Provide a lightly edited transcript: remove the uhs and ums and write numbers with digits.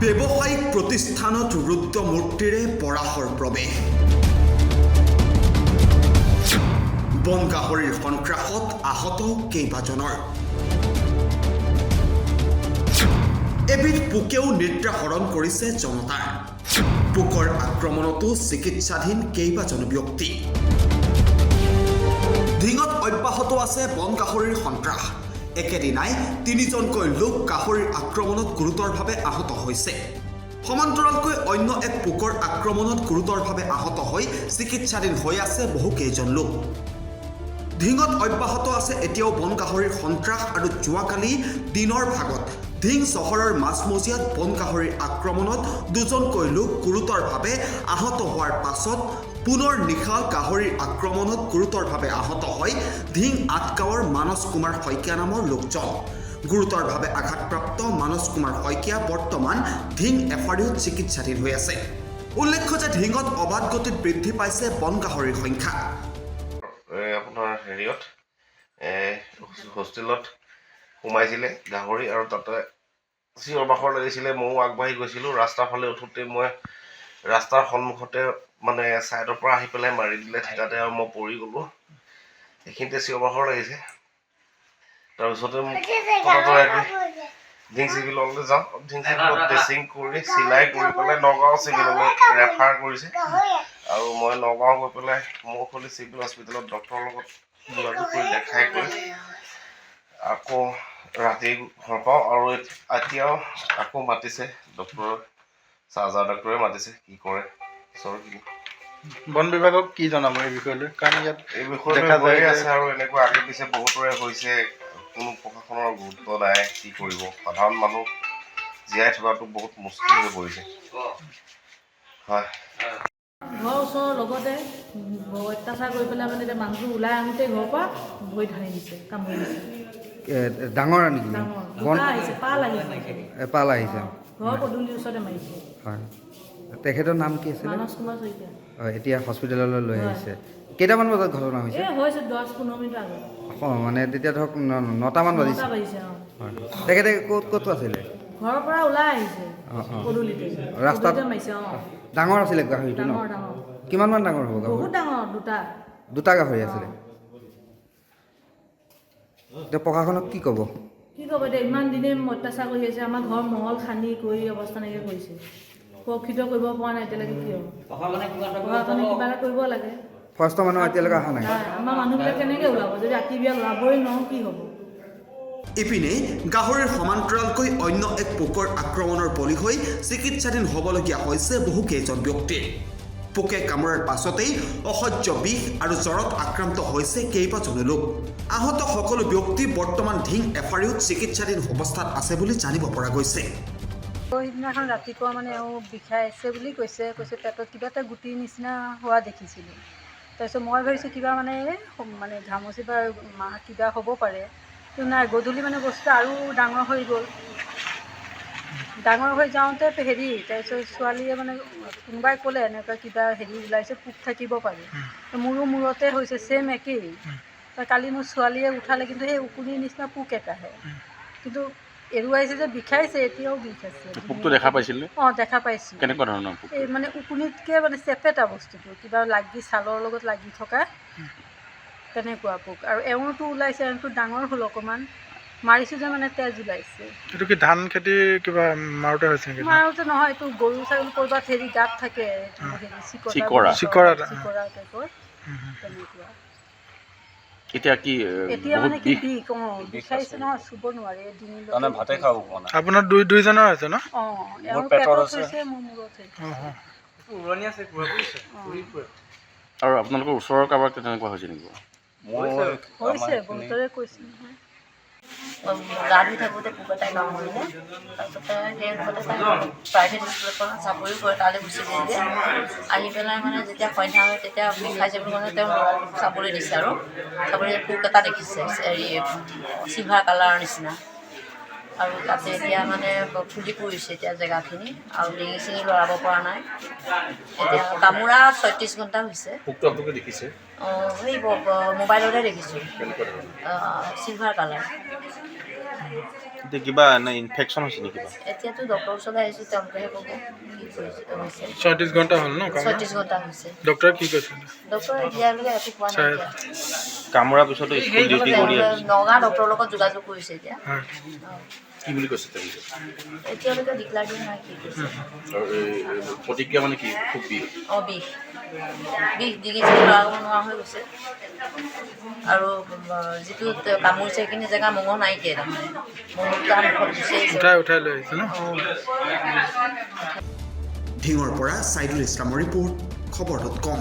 ব্যৱসায়িক প্ৰতিষ্ঠানত ৰুদ্ৰমূৰ্তিৰে পৰাশৰ প্ৰৱেশ। বন গাহৰিৰ সন্ত্ৰাসত আহত কেইবাজনৰ। এবিধ পোকেও নিদ্ৰা হৰণ কৰিছে জনতাৰ। পোকৰ আক্ৰমণতো চিকিৎসাধীন কেইবাজন ব্যক্তি। ধিঙত অব্যাহত আছে বন গাহৰিৰ সন্ত্ৰাস। একেদিনাই তিনিজনকৈ লোক গাহৰিৰ আক্ৰমণত গুৰুতৰভাৱে আহত হৈছে। সমান্তৰালকৈ অন্য এক পোকৰ আক্ৰমণত গুৰুতৰভাৱে আহত হৈ চিকিৎসাধীন হৈ আছে বহুকেইজন লোক। ধিঙত অব্যাহত আছে এতিয়াও বন গাহৰিৰ সন্ত্ৰাস আৰু যোৱাকালি দিনৰ ভাগত ধিং চহৰৰ মাজমজিয়াত বন গাহৰিৰ আক্ৰমণত দুজনকৈ লোক গুৰুতৰভাৱে আহত হোৱাৰ পাছত পুনৰ নিশা গাহৰিৰ আক্ৰমণত গুৰুতৰভাৱে আহত হৈ ধিং আঠগাঁৱৰ মানস কুমাৰ শইকীয়া নামৰ লোকজন। গুৰুতৰভাৱে আঘাতপ্ৰাপ্ত মানস কুমাৰ শইকীয়া বৰ্তমান ধিং এফআৰইউত চিকিৎসাধীন হৈ আছে। উল্লেখ্য যে ধিঙত অবাধ গতিত বৃদ্ধি পাইছে বন গাহৰিৰ সংখ্যা। আপোনাৰ হেৰিয়ত হোষ্টেলত সোমাইছিলে গাহৰি আৰু তাতে চিঞৰ বাখৰ লাগিছিলে। ময়ো আগবাঢ়ি গৈছিলোঁ। ৰাস্তাৰ ফালে উঠোঁতে মই ৰাস্তাৰ সন্মুখতে মানে ছাইডৰ পৰা আহি পেলাই মাৰি দিলে ঠেকাতে আৰু মই পৰি গ'লোঁ। সেইখিনিতে চিঞৰ বাখৰ লাগিছে। তাৰপিছতে ধিং চিভিললৈ যাওঁ। ধিং চিভিলত ড্ৰেছিং কৰি চিলাই কৰি পেলাই নগাঁও চিভিললৈ ৰেফাৰ কৰিছে আৰু মই নগাঁও গৈ পেলাই মৌখুলি চিভিল হস্পিটেলত ডক্টৰৰ লগত যোগাযোগ কৰি দেখাই কৰি আকৌ ৰাতি ঘৰ পাওঁ আৰু এতিয়াও আকৌ মাতিছে ডক্টৰ চাৰ্জাৰ ডক্টৰে মাতিছে। কি কৰে বন বিভাগক কি জনাব এই বিষয়লৈ? কাৰণ ইয়াত এই বিষয়লৈ হৈ আছে আৰু এনেকুৱা আগে পিছে বহুতৰে হৈছে। কোনো প্ৰশাসনৰ গুৰুত্ব নাই। কি কৰিব? সাধাৰণ মানুহ জীয়াই থকাটো বহুত মুস্কিল হৈ পৰিছে। হয়, ঘৰৰ ওচৰৰ লগতে অত্যাচাৰ কৰি পেলাই মানে এতিয়া মানুহটো ওলাই আহোঁতে ঘৰৰ পৰা ভৰিত হানি দিছে, কামুৰি দিছে। ডাঙৰ নেকি? ডাঙৰ বন দুটা আহিছে, পাল আহিছে। পাল আহিছে। ঘৰৰ পদূলিৰ ওচৰতে মাৰিছে। হয়, তেখেতৰ নাম কি আছিলে? মানস কুমাৰ শইকীয়া। হয়, এতিয়া হস্পিটেললৈ লৈ আহিছে। কেইটামান বজাত ঘটনা হৈছে? হৈছে 10-15 মিনিট আগত। মানে তেতিয়া ধৰক 9টামান বাজিছে। 9টা বাজিছে। হয়, তেখেতে ক'ত আছিলে? ঘৰৰ পৰা ওলাই আহিছে পদূলিতে। ৰাস্তাত মাৰিছে। ডাঙৰ আছিলে গাহৰিটো ন? ডাঙৰ ডাঙৰ। কিমানমান ডাঙৰ হ'ব গাহৰি? বহুত ডাঙৰ। দুটা গাহৰি আছিলে। এতিয়া প্ৰশাসনক কি ক'ব? কি ক'ব এতিয়া? ইমান দিনে অত্যাচাৰ কৰি আছে। আমাৰ ঘৰ মহল খান্দি কৰি অৱস্থা নাইকিয়া কৰিছে। সুৰক্ষিত কৰিব পৰা নাই এতিয়ালৈকে। কিয়? প্ৰশাসনে কিবা এটা কৰিব লাগে। ফাৰ্ষ্ট মানুহ এতিয়ালৈকে অহা নাই। আমাৰ মানুহবিলাক কেনেকৈ ওলাব? যদি ৰাতি বিয়া ওলাবই নোৱাৰোঁ কি হ'ব? ইপিনে গাহৰিৰ সমান্তৰালকৈ অন্য এক পোকৰ আক্ৰমণৰ বলি হৈ চিকিৎসাধীন হ'বলগীয়া হৈছে বহুকেইজন ব্যক্তি। পোকে কামোৰাৰ পাছতেই অসহ্য বিষ আৰু জ্বৰত আক্ৰান্ত হৈছে কেইবাজনো লোক। আহত সকলো ব্যক্তি বৰ্তমান ধিং এফআৰইউত চিকিৎসাধীন অৱস্থাত আছে বুলি জানিব পৰা গৈছে। সেইদিনাখন ৰাতিপুৱা মানে এওঁ বিষাই আছে বুলি কৈছে পেটত কিবা এটা গুটিৰ নিচিনা হোৱা দেখিছিলোঁ। তাৰপিছত মই ভাবিছোঁ কিবা মানে ঘামচি বা কিবা হ'ব পাৰে। কিন্তু নাই, গধূলি মানে বস্তুটো আৰু ডাঙৰ হৈ গ'ল। ডাঙৰ হৈ যাওঁতে তাৰপিছত ছোৱালীয়ে মানে কোনোবাই ক'লে এনেকুৱা কিবা ওলাইছে, পোক থাকিব পাৰে। মোৰো মূৰতে হৈছে, ছেম একেই। কালি মোৰ ছোৱালীয়ে উঠালে, কিন্তু সেই উকুনিৰ নিচিনা পোক এটাহে। কিন্তু এৰুৱাইছে যে বিষাইছে, এতিয়াও বিষ আছে। পোকটো দেখা পাইছিলে? দেখা পাইছোঁ। কেনেকুৱা ধৰণৰ পোক? এই মানে উকুনিতকৈ চেপেটা বস্তুটো কিবা ছালৰ লগত লাগি থকা তেনেকুৱা পোক। আৰু এওঁটো ওলাইছে, এওঁটো ডাঙৰ হ'ল অকণমান। মাৰিছোঁ যে মানে তেজ ওলাইছে। এইটো কি ধান খেতি কিবা মাৰোতে হৈছে নেকি? মাৰোতে নহয়, এইটো গৰু ছাগলী ক'ৰবাত গাত থাকে, চিকৰা টাইপৰ তেনেকুৱা। এতিয়া মানে কি বিষ? বিষাইছে নহয়, চুব নোৱাৰে। ভাতে খাব পৰা নাই। আপোনাৰ দুইজনৰ আছে ন? এওঁৰ পেটত হৈছে, মোৰ মূৰত হৈছে। আৰু আপোনালোকৰ ওচৰৰ কাৰোবাৰ তেনেকুৱা হৈছে নেকি? হৈছে, বহুতৰে কৈছে নহয়। গা ধুই থাকোঁতে পোক এটাই কামুৰিলে। তাৰপিছতে সেই ঘৰতে তাই প্ৰাইভেট স্কুল এখনত চাকৰি কৰে, তালৈ গুচি গ'লগৈ। আহি পেলাই মানে যেতিয়া সন্ধ্যা হয় তেতিয়া বিষাইছে বুলি ক'লে তেওঁ ল'ৰাটোক চাবলৈ দিছে আৰু চাবলৈ পোক এটা দেখিছে, চিলভাৰ কালাৰৰ নিচিনা। আৰু তাতে এতিয়া মানে ফুলি পৰিছে এতিয়া জেগাখিনি, আৰু ডিঙি চিঙি লৰাব পৰা নাই। এতিয়া কামোৰা 36 ঘণ্টা হৈছে। পোকটো আপোনালোকে দেখিছে? সেই মোবাইলতে দেখিছোঁ, চিলভাৰ কালাৰ। এতিয়া কিবা নে ইনফেকশ্যন হৈছে নেকি কিবা? এতিয়াতো ডক্টৰৰ ওচৰলৈ আহিছোঁ, তেওঁলোকেহে ক'ব কি হৈছে। 34 ঘণ্টা হ'ল ন? 36 ঘণ্টা হৈছে। ডক্টৰে কি কৈছে? ডক্টৰে এতিয়ালৈকে একো কোৱা নাই। কামোৰাৰ পিছতো স্কুল ডিউটি কৰি আছে। নগাঁও ডক্টৰৰ লগত যোগাযোগ কৰিছে এতিয়া। কি বুলি কৈছে তেওঁলোকে? এতিয়ালৈকে ডিক্লাৰ দিয়া নাই কি কৈছে। আৰু প্ৰতিক্ৰিয়া মানে কি? খুব বিষ? বিষ ডিঙি চিঙি লৰাব নোৱাৰা হৈ গৈছে। আৰু যিটো কামুৰিছে সেইখিনি জেগা মঙহ নাইকিয়া, তাৰমানে মঙহটো তাৰ মুখত গুচি আহিছে। উঠাই লৈ আহিছে ন? ঢিঙৰ পৰা ছাইদুল ইছলামৰ ৰিপৰ্ট, খবৰ.com।